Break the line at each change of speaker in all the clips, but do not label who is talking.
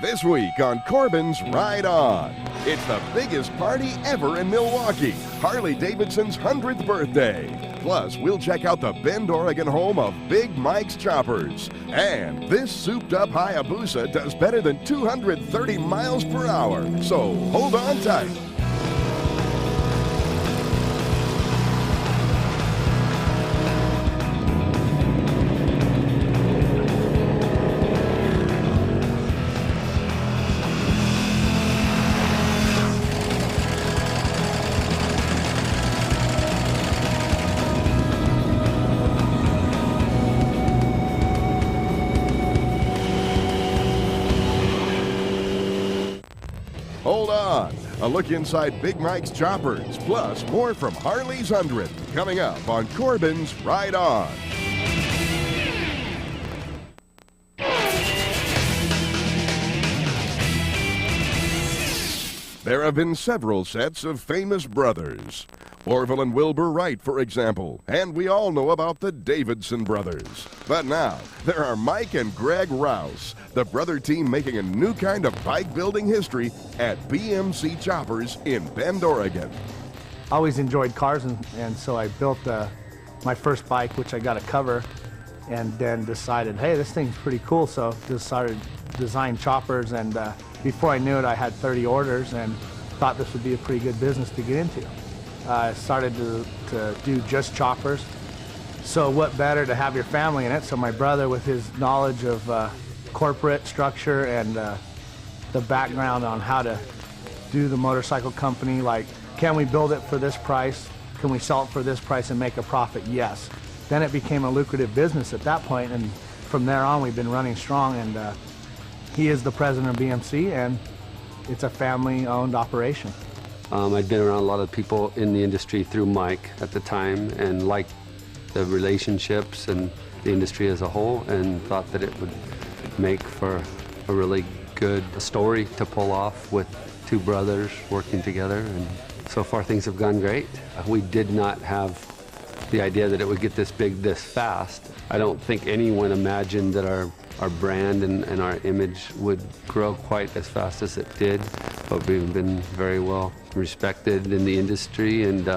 This week on Corbin's Ride On. It's the biggest party ever in Milwaukee, Harley-Davidson's 100th birthday. Plus, we'll check out the Bend, Oregon home of Big Mike's Choppers. And this souped-up Hayabusa does better than 230 miles per hour. So hold on tight. Hold on. A look inside Big Mike's Choppers, plus more from Harley's 100th, coming up on Corbin's Ride On. There have been several sets of famous brothers. Orville and Wilbur Wright, for example, and we all know about the Davidson brothers. But now, there are Mike and Greg Rouse, the brother team making a new kind of bike building history at BMC Choppers in Bend, Oregon.
I always enjoyed cars, and so I built my first bike, which I got a cover, and then decided, hey, this thing's pretty cool, so decided to design choppers, and before I knew it, I had 30 orders and thought this would be a pretty good business to get into. I started to do just choppers. So what better to have your family in it? So my brother, with his knowledge of corporate structure and the background on how to do the motorcycle company, like, can we build it for this price? Can we sell it for this price and make a profit? Yes. Then it became a lucrative business at that point, and from there on we've been running strong, and he is the president of BMC, and it's a family-owned operation.
I'd been around a lot of people in the industry through Mike at the time and liked the relationships and the industry as a whole, and thought that it would make for a really good story to pull off with two brothers working together, and so far things have gone great. We did not have the idea that it would get this big this fast. I don't think anyone imagined that our brand and our image would grow quite as fast as it did, but we've been very well respected in the industry, and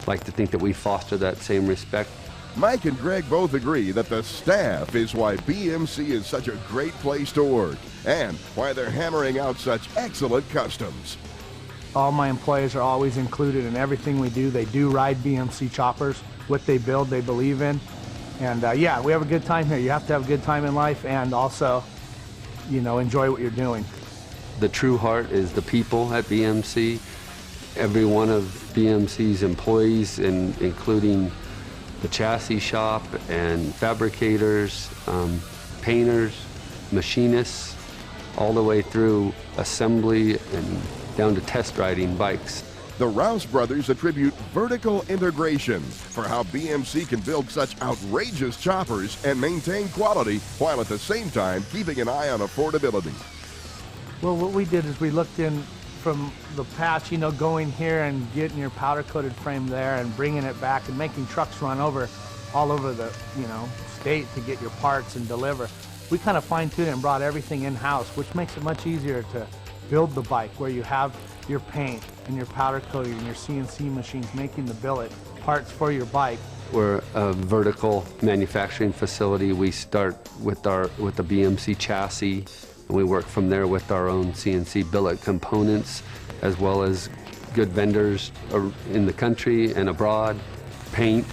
like to think that we foster that same respect.
Mike and Greg both agree that the staff is why BMC is such a great place to work, and why they're hammering out such excellent customs.
All my employees are always included in everything we do. They do ride BMC choppers. What they build, they believe in. And yeah, we have a good time here. You have to have a good time in life, and also, you know, enjoy what you're doing.
The true heart is the people at BMC. Every one of BMC's employees, including the chassis shop and fabricators, painters, machinists, all the way through assembly and down to test riding bikes.
The Rouse brothers attribute vertical integration for how BMC can build such outrageous choppers and maintain quality while at the same time keeping an eye on affordability.
Well, what we did is we looked in from the past, you know, going here and getting your powder-coated frame there and bringing it back and making trucks run all over the, you know, state to get your parts and deliver. We kind of fine-tuned it and brought everything in-house, which makes it much easier to build the bike, where you have your paint and your powder coating and your CNC machines making the billet parts for your bike.
We're a vertical manufacturing facility. We start with the BMC chassis, and we work from there with our own CNC billet components, as well as good vendors in the country and abroad. Paint,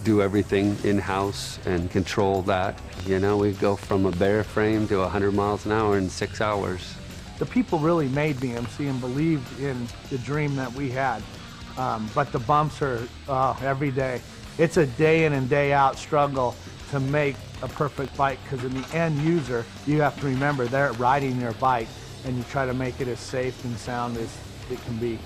do everything in-house and control that. You know, we go from a bare frame to 100 miles an hour in 6 hours.
The people really made BMC and believed in the dream that we had, but the bumps are every day. It's a day in and day out struggle to make a perfect bike, because in the end user, you have to remember they're riding your bike, and you try to make it as safe and sound as it can be.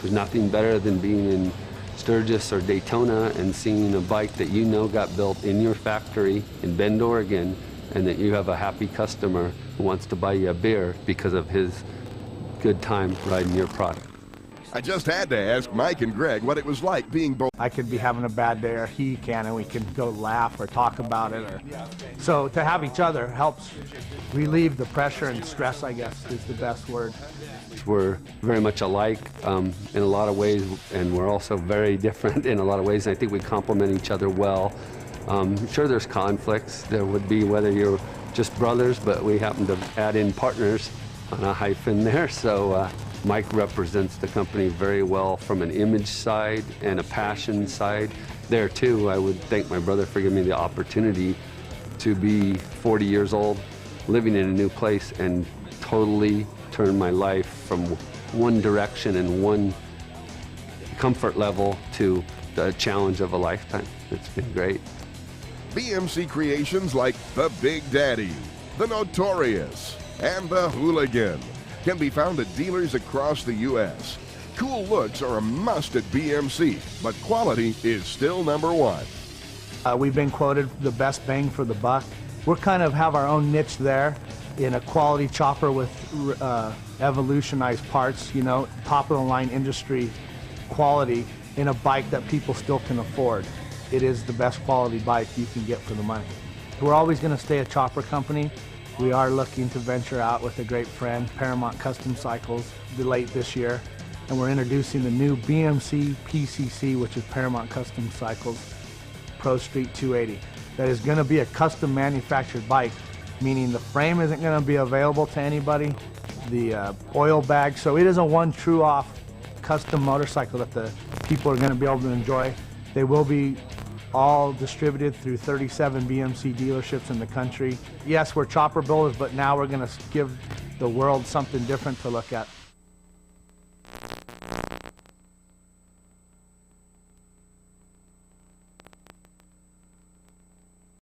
There's nothing better than being in Sturgis or Daytona and seeing a bike that you know got built in your factory in Bend, Oregon, and that you have a happy customer who wants to buy you a beer because of his good time riding your product.
I just had to ask Mike and Greg what it was like being both.
I could be having a bad day, or he can, and we can go laugh or talk about it. So to have each other helps relieve the pressure and stress, I guess, is the best word.
We're very much alike in a lot of ways, and we're also very different in a lot of ways. And I think we complement each other well. Sure, there's conflicts. There would be whether you're just brothers, but we happen to add in partners on a hyphen there. So Mike represents the company very well from an image side and a passion side. There too, I would thank my brother for giving me the opportunity to be 40 years old, living in a new place, and totally turn my life from one direction and one comfort level to the challenge of a lifetime. It's been great.
BMC creations like the Big Daddy, the Notorious, and the Hooligan can be found at dealers across the U.S. Cool looks are a must at BMC, but quality is still number one.
We've been quoted the best bang for the buck. We're kind of have our own niche there in a quality chopper with evolutionized parts, you know, top of the line industry quality in a bike that people still can afford. It is the best quality bike you can get for the money. We're always going to stay a chopper company. We are looking to venture out with a great friend, Paramount Custom Cycles, late this year. And we're introducing the new BMC PCC, which is Paramount Custom Cycles Pro Street 280. That is going to be a custom manufactured bike, meaning the frame isn't going to be available to anybody, the oil bag. So it is a one true off custom motorcycle that the people are going to be able to enjoy. They will be all distributed through 37 BMC dealerships in the country. Yes, we're chopper builders, but now we're going to give the world something different to look at.